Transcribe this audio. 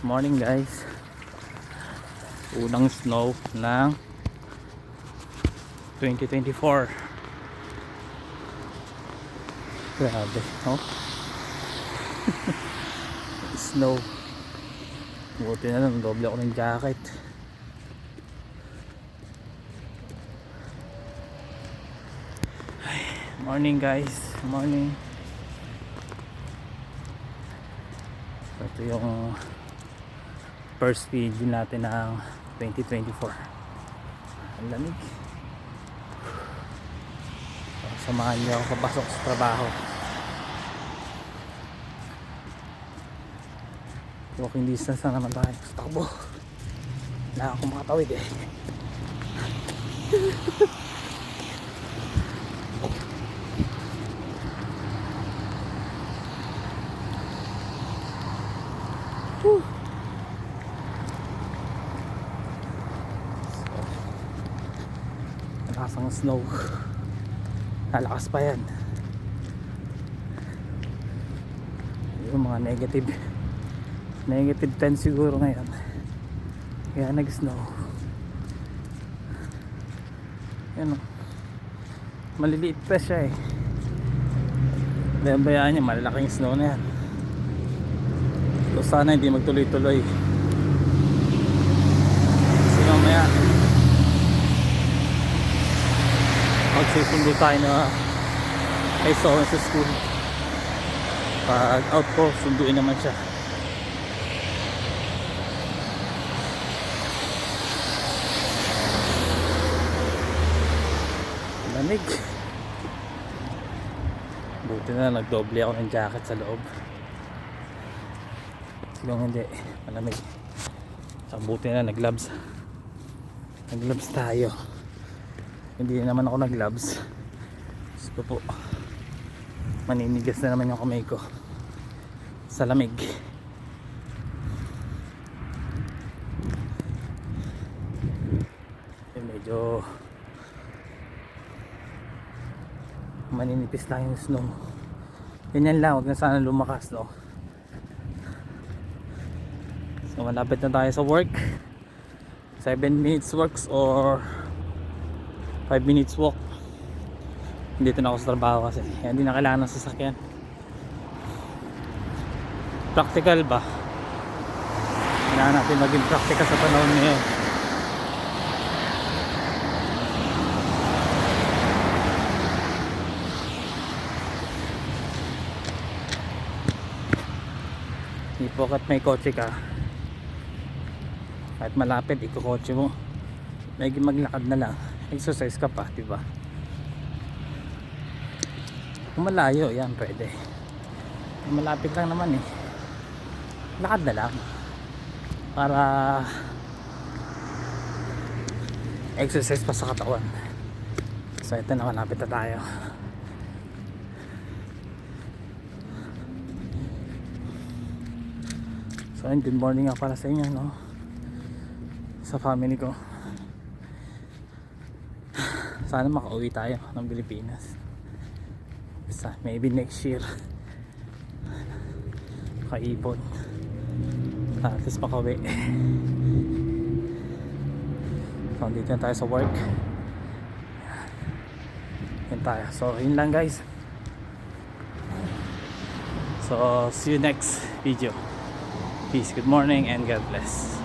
Morning guys. Unang snow ng 2024. Grabe, no? Snow. Buti na lang, doble ako ng jacket. Ay, morning guys. Morning. Ito yung first video natin ng 2024. Ang lamig. Samahan niyo ako papasok sa trabaho. Walking distance na naman tayo sa takbo. Wala akong makatawid eh. Nakasang snow. Lalakas pa yan. Yung mga negative 10 siguro ngayon, kaya nag snow. Yan o, maliliit pa siya eh. Bayaan niya, malalaking snow na yan. So sana hindi magtuloy-tuloy, kasi mamaya magsusundo tayo na kay Soho sa school. Pag out ko, sunduin naman siya. Lamig. Buti na nagdoble ako ng jacket sa loob. Siguro hindi, malamig. So, buti na nag-gloves tayo. Hindi naman ako nag-gloves. Gusto po, maninigas na naman yung kamay ko sa lamig. Medyo maninipis lang yung snow. Ganyan lang, huwag na sana lumakas, no? So malapit na tayo sa work. 7 minutes works or 5 minutes walk. Dito na ako sa trabaho kasi hindi na kailangan ng sasakyan. Practical ba? Kailangan natin maging practical sa panahon ngayon. Hindi po kat may kotse ka, kahit malapit ikokotse mo, may maglakad na lang, exercise ka pa, diba? Kung malayo, yan pwede. Kung malapit lang naman eh, lakad na lang para exercise pa sa katawan. So ito na, malapit na tayo. So good morning nga para sa inyo, no? Sa family ko. Sana makauwi tayo ng Pilipinas. Maybe next year. Kaipon. At least makauwi. So dito na tayo sa work. Yan tayo. So yun lang guys. So see you next video. Peace, good morning, and God bless.